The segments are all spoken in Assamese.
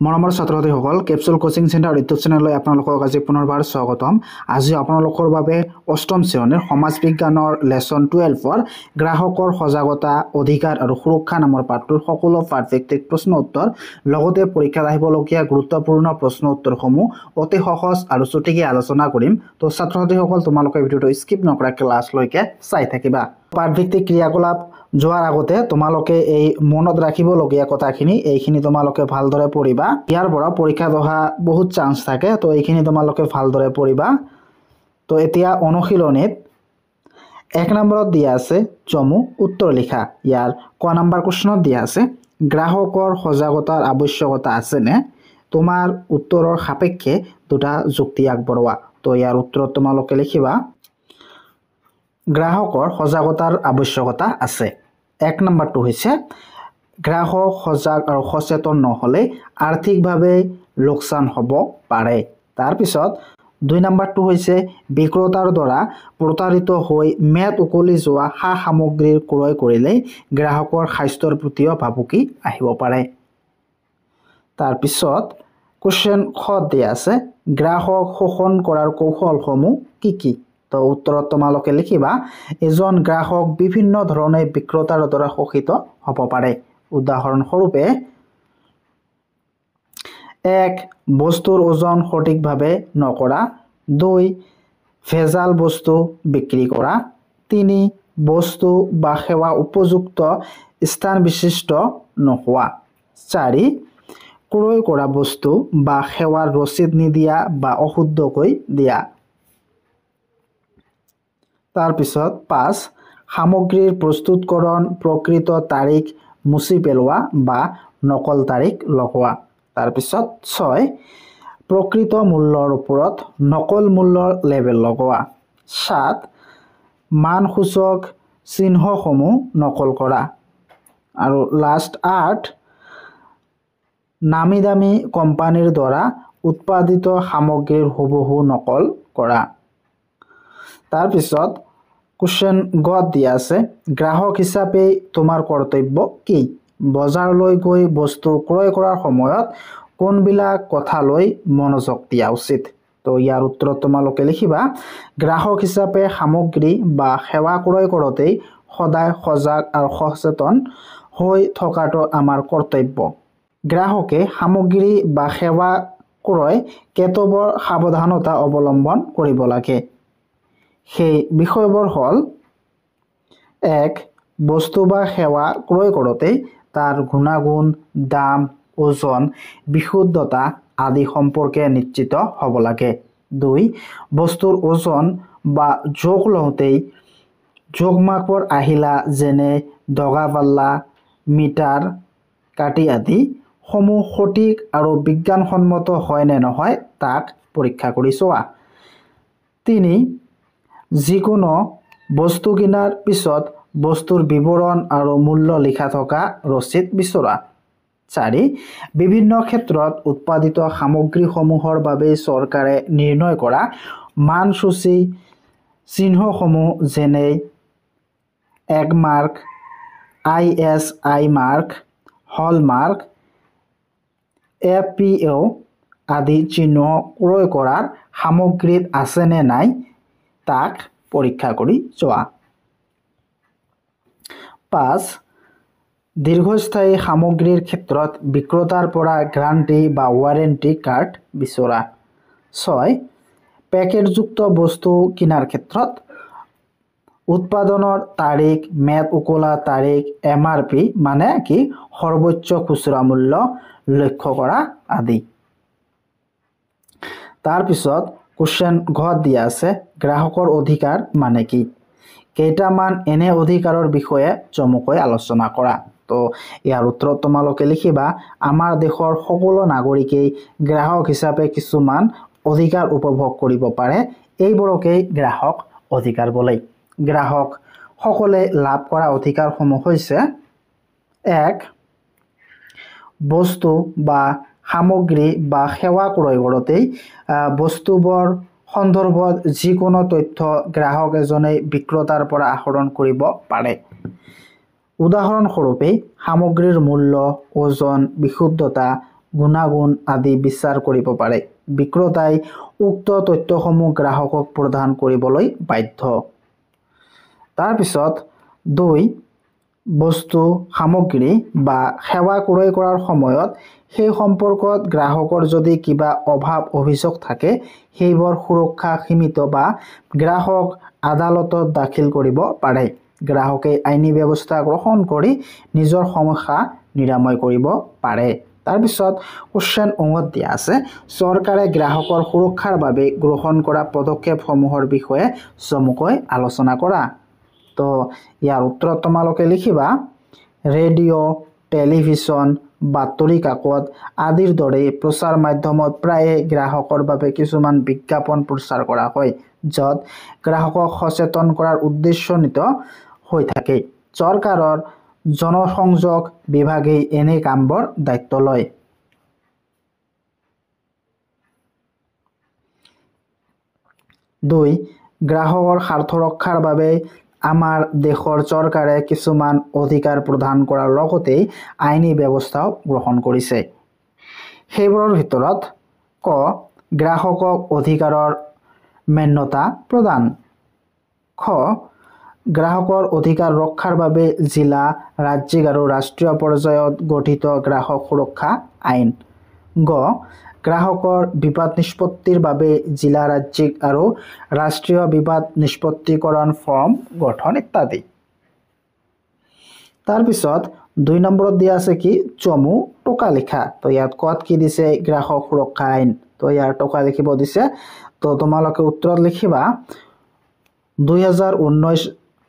মৰমৰ ছাত্ৰ-ছাত্ৰীসকল কেপচুল কোচিং চেণ্টাৰ ইউটিউব চেনেললৈ আপোনালোকক আজি পুনৰবাৰ স্বাগতম। আজি আপোনালোকৰ বাবে অষ্টম শ্ৰেণীৰ সমাজ বিজ্ঞানৰ লেসন 12ৰ গ্ৰাহকৰ সজাগতা অধিকাৰ আৰু সুৰক্ষা নামৰ পাঠটোৰ সকলো পাঠভিত্তিক প্ৰশ্ন উত্তৰ লগতে পৰীক্ষাত আহিবলগীয়া গুৰুত্বপূৰ্ণ প্ৰশ্ন উত্তৰসমূহ অতি সহজ আৰু চুটিকে আলোচনা কৰিম। তো ছাত্ৰ-ছাত্ৰীসকল তোমালোকে ভিডিঅটো স্কিপ নকৰাকৈ ক্লাছলৈকে চাই থাকিবা। পাঠভিত্তিক ক্ৰিয়াকলাপ যোৱাৰ আগতে তোমালোকে এই মনত ৰাখিবলগীয়া কথাখিনি এইখিনি তোমালোকে ভালদৰে পঢ়িবা। ইয়াৰ পৰা পৰীক্ষাত অহা বহুত চান্স থাকে, তো এইখিনি তোমালোকে ভালদৰে পঢ়িবা। তো এতিয়া অনুশীলনীত 1 নম্বৰত দিয়া আছে চমু উত্তৰ লিখা। ইয়াৰ ক নম্বৰ কোৱেশ্চনত দিয়া আছে গ্ৰাহকৰ সজাগতাৰ আৱশ্যকতা আছেনে? তোমাৰ উত্তৰৰ সাপেক্ষে দুটা যুক্তি আগবঢ়োৱা। তো ইয়াৰ উত্তৰত তোমালোকে লিখিবা গ্ৰাহকৰ সজাগতাৰ আৱশ্যকতা আছে। 1 নম্বৰটো হৈছে গ্ৰাহক সজাগ আৰু সচেতন নহ'লে আৰ্থিকভাৱে লোকচান হ'ব পাৰে। তাৰপিছত 2 নম্বৰটো হৈছে বিক্ৰেতাৰ দ্বাৰা প্ৰতাৰিত হৈ মেদ উকলি যোৱা সামগ্ৰীৰ ক্ৰয় কৰিলে গ্ৰাহকৰ স্বাস্থ্যৰ প্ৰতিও ভাবুকি আহিব পাৰে। তাৰপিছত কোৱেশ্চন খ দিয়া আছে গ্ৰাহক শোষণ কৰাৰ কৌশলসমূহ কি কি? তো উত্তৰত তোমালোকে লিখিবা এজন গ্ৰাহক বিভিন্ন ধৰণে বিক্ৰেতাৰ দ্বাৰা শোষিত হ'ব পাৰে। উদাহৰণস্বৰূপে 1 বস্তুৰ ওজন সঠিকভাৱে নকৰা, 2 ভেজাল বস্তু বিক্ৰী কৰা, 3 বস্তু বা সেৱা উপযুক্ত স্থান বিশিষ্ট নোহোৱা, 4 ক্ৰয় কৰা বস্তু বা সেৱাৰ ৰচিদ নিদিয়া বা অশুদ্ধকৈ দিয়া। তাৰপিছত 5 সামগ্ৰীৰ প্ৰস্তুতকৰণ প্ৰকৃত তাৰিখ মুছি পেলোৱা বা নকল তাৰিখ লগোৱা। তাৰপিছত 6 প্ৰকৃত মূল্যৰ ওপৰত নকল মূল্যৰ লেবেল লগোৱা। 7 মানসূচক চিহ্নসমূহ নকল কৰা। আৰু লাষ্ট 8 নামী দামী কোম্পানীৰ দ্বাৰা উৎপাদিত সামগ্ৰীৰ হুবহু নকল কৰা। তাৰপিছত কোৱেশ্চন গ দিয়া আছে গ্ৰাহক হিচাপে তোমাৰ কৰ্তব্য কি? বজাৰলৈ গৈ বস্তু ক্ৰয় কৰাৰ সময়ত কোনবিলাক কথালৈ মনোযোগ দিয়া উচিত? তো ইয়াৰ উত্তৰত তোমালোকে লিখিবা গ্ৰাহক হিচাপে সামগ্ৰী বা সেৱা ক্ৰয় কৰোঁতে সদায় সজাগ আৰু সচেতন হৈ থকাটো আমাৰ কৰ্তব্য। গ্ৰাহকে সামগ্ৰী বা সেৱা ক্ৰয় কেতবোৰ সাৱধানতা অৱলম্বন কৰিব লাগে। সেই বিষয়বোৰ হ'ল 1 বস্তু বা সেৱা ক্ৰয় কৰোঁতে তাৰ গুণাগুণ, দাম, ওজন, বিশুদ্ধতা আদি সম্পৰ্কে নিশ্চিত হ'ব লাগে। 2 বস্তুৰ ওজন বা জোখ লওঁতেই জোখমাপৰ আহিলা যেনে ডগা পাল্লা, মিটাৰ, কাঠি আদি সমূহ সঠিক আৰু বিজ্ঞানসন্মত হয় নে নহয় তাক পৰীক্ষা কৰি চোৱা। 3 যিকোনো বস্তু কিনাৰ পিছত বস্তুৰ বিৱৰণ আৰু মূল্য লিখা থকা ৰচিদ বিচৰা। 4 বিভিন্ন ক্ষেত্ৰত উৎপাদিত সামগ্ৰীসমূহৰ বাবে চৰকাৰে নিৰ্ণয় কৰা মানসূচী চিহ্নসমূহ যেনে egg mark, ISI mark, hallmark, FPO আদি চিহ্ন ক্ৰয় কৰাৰ সামগ্ৰীত আছে নে নাই তাক পৰীক্ষা কৰি চোৱা। 5 দীৰ্ঘস্থায়ী সামগ্ৰীৰ ক্ষেত্ৰত বিক্ৰেতাৰ পৰা গ্যাৰাণ্টি বা ৱাৰেণ্টি কাৰ্ড বিচৰা। 6 পেকেটযুক্ত বস্তু কিনাৰ ক্ষেত্ৰত উৎপাদনৰ তাৰিখ, মেদ উকলা তাৰিখ, MRP মানে কি সৰ্বোচ্চ খুচুৰা মূল্য লক্ষ্য কৰা আদি। তাৰপিছত কোৱেশ্চন ঘ দিয়া আছে গ্ৰাহকৰ অধিকাৰ মানে কি? কেইটামান এনে অধিকাৰৰ বিষয়ে চমুকৈ আলোচনা কৰা। তো ইয়াৰ উত্তৰত তোমালোকে লিখিবা আমাৰ দেশৰ সকলো নাগৰিকেই গ্ৰাহক হিচাপে কিছুমান অধিকাৰ উপভোগ কৰিব পাৰে। এইবোৰকেই গ্ৰাহক অধিকাৰ বোলে। গ্ৰাহক সকলে লাভ কৰা অধিকাৰসমূহ হৈছে 1 বস্তু বা সামগ্ৰী বা সেৱা ক্ৰয় কৰোঁতে বস্তুবোৰ সন্দৰ্ভত যিকোনো তথ্য গ্ৰাহক এজনে বিক্ৰেতাৰ পৰা আহৰণ কৰিব পাৰে। উদাহৰণস্বৰূপে সামগ্ৰীৰ মূল্য, ওজন, বিশুদ্ধতা, গুণাগুণ আদি বিচাৰ কৰিব পাৰে। বিক্ৰেতাই উক্ত তথ্যসমূহ গ্ৰাহকক প্ৰদান কৰিবলৈ বাধ্য। তাৰপিছত 2 বস্তু সামগ্ৰী বা সেৱা ক্ৰয় কৰাৰ সময়ত সেই সম্পৰ্কত গ্ৰাহকৰ যদি কিবা অভাৱ অভিযোগ থাকে সেইবোৰ সুৰক্ষা সীমিত বা গ্ৰাহক আদালতত দাখিল কৰিব পাৰে। গ্ৰাহকে আইনী ব্যৱস্থা গ্ৰহণ কৰি নিজৰ সমস্যা নিৰাময় কৰিব পাৰে। তাৰপিছত কোৱেশ্চন 9 দিয়া আছে চৰকাৰে গ্ৰাহকৰ সুৰক্ষাৰ বাবে গ্ৰহণ কৰা পদক্ষেপসমূহৰ বিষয়ে চমুকৈ আলোচনা কৰা। তো ইয়াৰ উত্তৰত তোমালোকে লিখিবা ৰেডিঅ', টেলিভিছন, বাতৰি কাকত আদিৰ দৰে প্ৰচাৰ মাধ্যমত প্ৰায়ে গ্ৰাহকৰ বাবে কিছুমান বিজ্ঞাপন প্ৰচাৰ কৰা হয় য'ত গ্ৰাহকক সচেতন কৰাৰ উদ্দেশ্যনিত হৈ থাকে। চৰকাৰৰ জনসংযোগ বিভাগে এনে কামবোৰ দায়িত্ব লয়। 2 গ্ৰাহকৰ স্বাৰ্থ ৰক্ষাৰ বাবে আমাৰ দেশৰ চৰকাৰে কিছুমান অধিকাৰ প্ৰদান কৰাৰ লগতে আইনী ব্যৱস্থাও গ্ৰহণ কৰিছে। সেইবোৰৰ ভিতৰত ক গ্ৰাহকক অধিকাৰৰ মান্যতা প্ৰদান, খ গ্ৰাহকৰ অধিকাৰ ৰক্ষাৰ বাবে জিলা, ৰাজ্যিক আৰু ৰাষ্ট্ৰীয় পৰ্যায়ত গঠিত গ্ৰাহক সুৰক্ষা আইন, গ গ্ৰাহকৰ বিবাদ নিষ্পত্তিৰ বাবে জিলা, ৰাজ্যিক আৰু ৰাষ্ট্ৰীয় বিবাদ নিষ্পত্তিকৰণ ফৰ্ম গঠন ইত্যাদি। তাৰপিছত 2 নম্বৰত দিয়া আছে কি চমু টকা লিখা। তো ইয়াত কত কি দিছে গ্ৰাহক সুৰক্ষা আইন। তো ইয়াৰ টকা লিখিব দিছে। তো তোমালোকে উত্তৰত লিখিবা 2019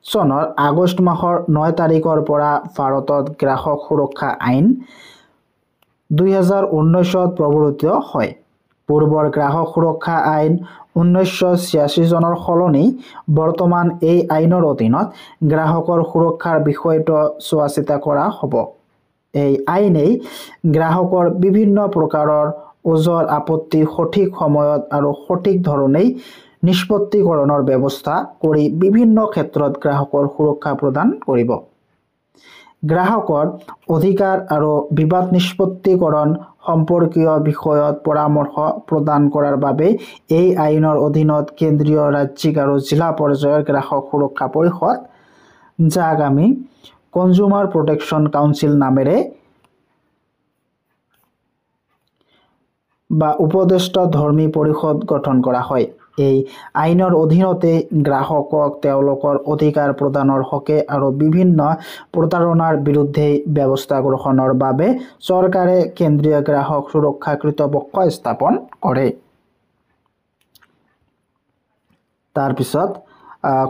চনৰ আগষ্ট মাহৰ 9 তাৰিখৰ পৰা ভাৰতত গ্ৰাহক সুৰক্ষা আইন 2019ত প্ৰৱৰ্তিত হয়। পূৰ্বৰ গ্ৰাহক সুৰক্ষা আইন 1986 চনৰ সলনি বৰ্তমান এই আইনৰ অধীনত গ্ৰাহকৰ সুৰক্ষাৰ বিষয়টো চোৱাচিতা কৰা হ'ব। এই আইনেই গ্ৰাহকৰ বিভিন্ন প্ৰকাৰৰ ওজৰ আপত্তি সঠিক সময়ত আৰু সঠিক ধৰণেই নিষ্পত্তিকৰণৰ ব্যৱস্থা কৰি বিভিন্ন ক্ষেত্ৰত গ্ৰাহকৰ সুৰক্ষা প্ৰদান কৰিব। গ্ৰাহকৰ অধিকাৰ আৰু বিবাদ নিষ্পত্তিকৰণ সম্পৰ্কীয় বিষয়ত পৰামৰ্শ প্ৰদান কৰাৰ বাবে এই আইনৰ অধীনত কেন্দ্ৰীয়, ৰাজ্যিক আৰু জিলা পৰ্যায়ৰ গ্ৰাহক সুৰক্ষা পৰিষদ, যাক আমি কনজিউমাৰ প্ৰটেকশ্যন কাউন্সিল নামেৰে বা উপদেষ্টা ধৰ্মী পৰিষদ গঠন কৰা হয়। এই আইনৰ অধীনতে গ্ৰাহকক তেওঁলোকৰ অধিকাৰ প্ৰদানৰ হকে আৰু বিভিন্ন প্ৰতাৰণাৰ বিৰুদ্ধে ব্যৱস্থা গ্ৰহণৰ বাবে চৰকাৰে কেন্দ্ৰীয় গ্ৰাহক সুৰক্ষা কৰ্তৃপক্ষ স্থাপন কৰে। তাৰপিছত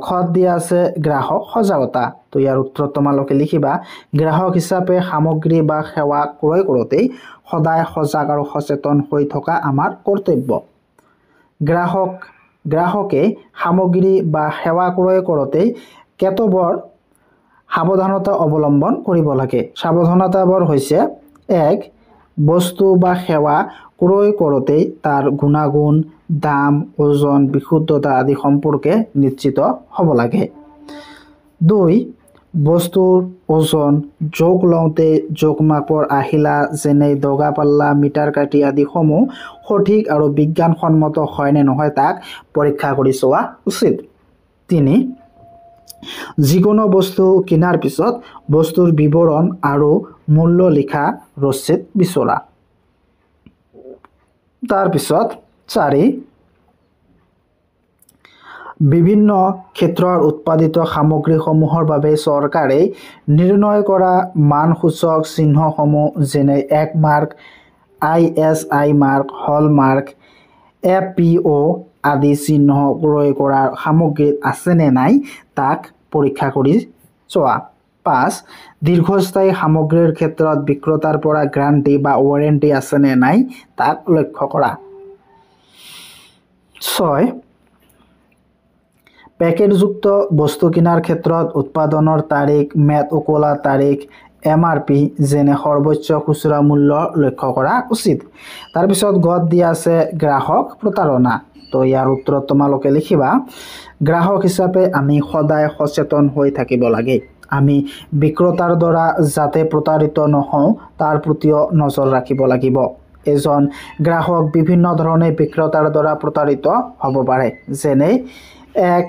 খত দিয়া আছে গ্ৰাহক সজাগতা। তো ইয়াৰ উত্তৰত তোমালোকে লিখিবা গ্ৰাহক হিচাপে সামগ্ৰী বা সেৱা ক্ৰয় কৰোঁতে সদায় সজাগ আৰু সচেতন হৈ থকা আমাৰ কৰ্তব্য। গ্ৰাহকে সামগ্ৰী বা সেৱা ক্ৰয় কৰোঁতে কেতবোৰ সাৱধানতা অৱলম্বন কৰিব লাগে। সাৱধানতাবোৰ হৈছে 1 বস্তু বা সেৱা ক্ৰয় কৰোঁতে তাৰ গুণাগুণ, দাম, ওজন, বিশুদ্ধতা আদি সম্পৰ্কে নিশ্চিত হ'ব লাগে। 2 বস্তুৰ ওজন জোখ লওঁতে জোখ মাপৰ আহিলা যেনে দগা পাল্লা, মিটাৰ কাঠি আদিসমূহ সঠিক আৰু বিজ্ঞানসন্মত হয় নে নহয় তাক পৰীক্ষা কৰি চোৱা উচিত। 3 যিকোনো বস্তু কিনাৰ পিছত বস্তুৰ বিৱৰণ আৰু মূল্য লিখা ৰচিদ বিচৰা। তাৰপিছত 4 বিভিন্ন ক্ষেত্ৰৰ উৎপাদিত সামগ্ৰীসমূহৰ বাবে চৰকাৰে নিৰ্ণয় কৰা মানসূচক চিহ্নসমূহ যেনে এক মাৰ্ক, ISI মাৰ্ক, হল মাৰ্ক, FPO আদি চিহ্ন ক্ৰয় কৰা সামগ্ৰীত আছে নে নাই তাক পৰীক্ষা কৰি চোৱা। 5 দীৰ্ঘস্থায়ী সামগ্ৰীৰ ক্ষেত্ৰত বিক্ৰেতাৰ পৰা গ্যাৰাণ্টি বা ৱাৰেণ্টি আছে নে নাই তাক লক্ষ্য কৰা। 6 পেকেটযুক্ত বস্তু কিনাৰ ক্ষেত্ৰত উৎপাদনৰ তাৰিখ, মেদ উকলা তাৰিখ, MRP যেনে সৰ্বোচ্চ খুচুৰা মূল্য লক্ষ্য কৰা উচিত। তাৰপিছত গত দিয়া আছে গ্ৰাহক প্ৰতাৰণা। তো ইয়াৰ উত্তৰত তোমালোকে লিখিবা গ্ৰাহক হিচাপে আমি সদায় সচেতন হৈ থাকিব লাগে। আমি বিক্ৰেতাৰ দ্বাৰা যাতে প্ৰতাৰিত নহওঁ তাৰ প্ৰতিও নজৰ ৰাখিব লাগিব। এজন গ্ৰাহক বিভিন্ন ধৰণে বিক্ৰেতাৰ দ্বাৰা প্ৰতাৰিত হ'ব পাৰে, যেনে 1.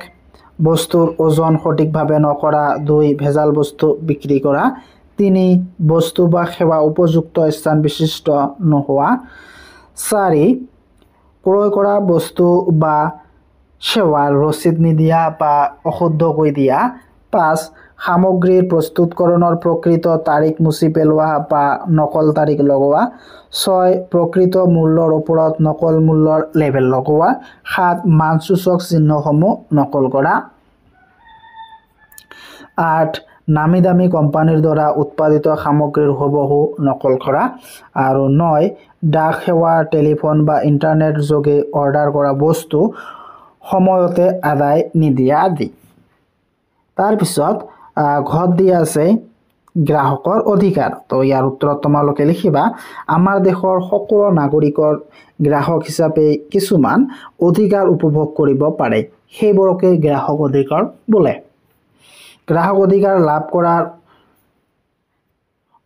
বস্তুৰ ওজন সঠিকভাৱে নকৰা, 2. ভেজাল বস্তু বিক্ৰী কৰা, 3. বস্তু বা সেৱা উপযুক্ত স্থান বিশিষ্ট নোহোৱা, 4. ক্ৰয় কৰা বস্তু বা সেৱাৰ ৰচিদ নিদিয়া বা অশুদ্ধকৈ দিয়া, 5. সামগ্ৰীৰ প্ৰস্তুতকৰণৰ প্ৰকৃত তাৰিখ মুছি পেলোৱা বা নকল তাৰিখ লগোৱা, 6. প্ৰকৃত মূল্যৰ ওপৰত নকল মূল্যৰ লেবেল লগোৱা, 7. মানসূচক চিহ্নসমূহ নকল কৰা, 8. নামী দামী কোম্পানীৰ দ্বাৰা উৎপাদিত সামগ্ৰীৰ হুবহু নকল কৰা, আৰু 9. ডাক সেৱা, টেলিফোন বা ইণ্টাৰনেট যোগে অৰ্ডাৰ কৰা বস্তু সময়তে আদায় নিদিয়া আদি। তাৰপিছত ঘৰত দিয়া আছে গ্ৰাহকৰ অধিকাৰ। তো ইয়াৰ উত্তৰত তোমালোকে লিখিবা, আমাৰ দেশৰ সকলো নাগৰিকৰ গ্ৰাহক হিচাপে কিছুমান অধিকাৰ উপভোগ কৰিব পাৰে, সেইবোৰকে গ্ৰাহক অধিকাৰ বোলে। গ্ৰাহক অধিকাৰ লাভ কৰাৰ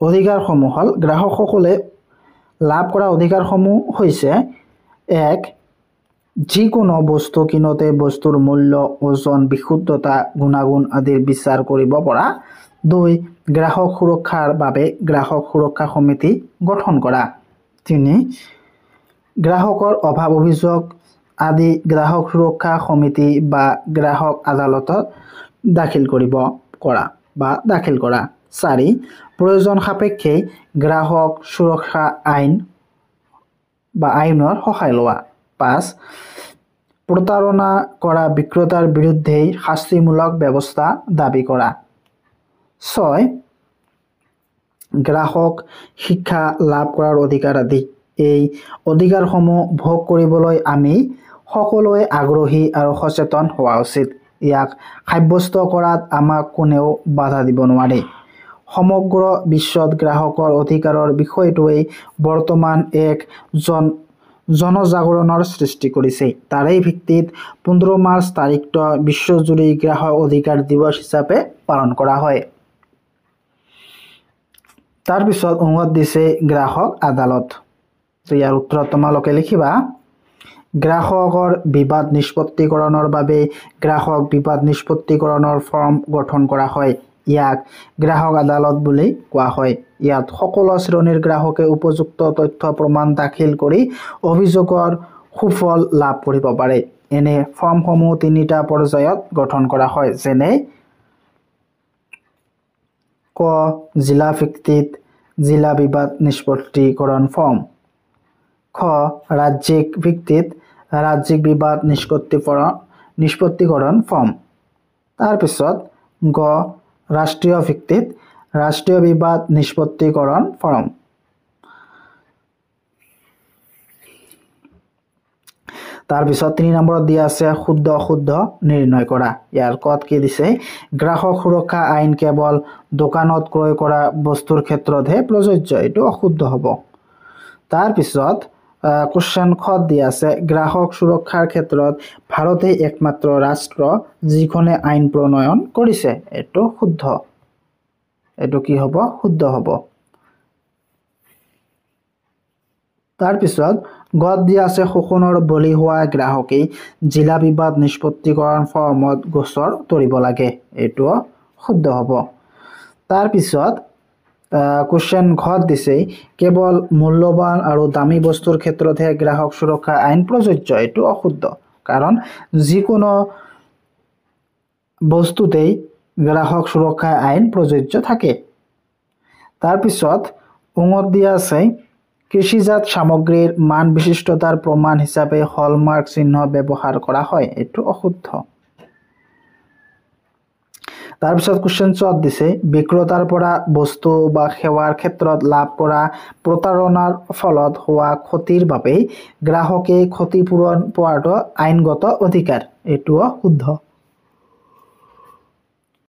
অধিকাৰসমূহ হ'ল, গ্ৰাহকসকলে লাভ কৰা অধিকাৰসমূহ হৈছে: 1. যিকোনো বস্তু কিনোতে বস্তুৰ মূল্য, ওজন, বিশুদ্ধতা, গুণাগুণ আদিৰ বিচাৰ কৰিব পৰা। 2. গ্ৰাহক সুৰক্ষাৰ বাবে গ্ৰাহক সুৰক্ষা সমিতি গঠন কৰা। 3. গ্ৰাহকৰ অভাৱ অভিযোগ আদি গ্ৰাহক সুৰক্ষা সমিতি বা গ্ৰাহক আদালতত দাখিল কৰা। 4. প্ৰয়োজন সাপেক্ষে গ্ৰাহক সুৰক্ষা আইনৰ সহায় লোৱা। 5. প্ৰতাৰণা কৰা বিক্ৰেতাৰ বিৰুদ্ধে শাস্তিমূলক ব্যৱস্থা দাবী কৰা। 6. গ্ৰাহক শিক্ষা লাভ কৰাৰ অধিকাৰ আদি। এই অধিকাৰসমূহ ভোগ কৰিবলৈ আমি সকলোৱে আগ্ৰহী আৰু সচেতন হোৱা উচিত। ইয়াক সাব্যস্ত কৰাত আমাক কোনেও বাধা দিব নোৱাৰে। সমগ্ৰ বিশ্বত গ্ৰাহকৰ অধিকাৰৰ বিষয়টোৱে বৰ্তমান এক জনজাগৰণৰ সৃষ্টি কৰিছে। তাৰেই ভিত্তিত 15 মাৰ্চ তাৰিখটো বিশ্বজুৰি গ্ৰাহক অধিকাৰ দিৱস হিচাপে পালন কৰা হয়। তাৰপিছত দিছে গ্ৰাহক আদালত। ইয়াৰ উত্তৰত তোমালোকে লিখিবা, গ্ৰাহকৰ বিবাদ নিষ্পত্তিকৰণৰ বাবে গ্ৰাহক বিবাদ নিষ্পত্তিকৰণৰ ফৰ্ম গঠন কৰা হয়। ইয়াক গ্ৰাহক আদালত বুলি কোৱা হয়। ইয়াত সকলো শ্ৰেণীৰ গ্ৰাহকে উপযুক্ত তথ্য প্ৰমাণ দাখিল কৰি অভিযোগৰ সুফল লাভ কৰিব পাৰে। এনে ফৰ্মসমূহ 3টা পৰ্যায়ত গঠন কৰা হয়, যেনে: ক. জিলা ভিত্তিত জিলা বিবাদ নিষ্পত্তিকৰণ ফৰ্ম। খ. ৰাজ্যিক ভিত্তিত ৰাজ্যিক বিবাদ নিষ্পত্তিকৰণ ফৰ্ম। তাৰপিছত গ. ৰাষ্ট্ৰীয় ভিত্তিত ৰাষ্ট্ৰীয় বিবাদ নিষ্পত্তিকৰণ ফৰ্ম। তাৰপিছত 3 নম্বৰত দিয়া আছে শুদ্ধ অশুদ্ধ নিৰ্ণয় কৰা। ইয়াৰ কত কি দিছে, গ্ৰাহক সুৰক্ষা আইন কেৱল দোকানত ক্ৰয় কৰা বস্তুৰ ক্ষেত্ৰতহে প্ৰযোজ্য, এইটো অশুদ্ধ হ'ব। তাৰপিছত কোৱেশ্চন খত দিয়া আছে, গ্ৰাহক সুৰক্ষাৰ ক্ষেত্ৰত ভাৰতেই একমাত্ৰ ৰাষ্ট্ৰ যিখনে আইন প্ৰণয়ন কৰিছে, এইটো শুদ্ধ। এইটো কি হ'ব, শুদ্ধ হ'ব। তাৰপিছত গত দিয়া আছে, শোষণৰ বলি হোৱা গ্ৰাহকেই জিলা বিবাদ নিষ্পত্তিকৰণ ফৰ্মত গোচৰ তৰিব লাগে, এইটো শুদ্ধ হ'ব। তাৰপিছত কোৱেশ্চন ঘত দিছে, কেৱল মূল্যৱান আৰু দামী বস্তুৰ ক্ষেত্ৰতহে গ্ৰাহক সুৰক্ষা আইন প্ৰযোজ্য, এইটো অশুদ্ধ, কাৰণ যিকোনো বস্তুতেই গ্ৰাহক সুৰক্ষা আইন প্ৰযোজ্য থাকে। তাৰপিছত দিয়া আছে, কৃষিজাত সামগ্ৰীৰ মান বিশিষ্টতাৰ প্ৰমাণ হিচাপে হলমাৰ্ক চিহ্ন ব্যৱহাৰ কৰা হয়, এইটো অশুদ্ধ। তাৰপিছত কোৱেশ্চন চত দিছে, বিক্ৰেতাৰ পৰা বস্তু বা সেৱাৰ ক্ষেত্ৰত লাভ কৰা প্ৰতাৰণাৰ ফলত হোৱা ক্ষতিৰ বাবে গ্ৰাহকে ক্ষতিপূৰণ পোৱাটো আইনগত অধিকাৰ, এইটোও শুদ্ধ।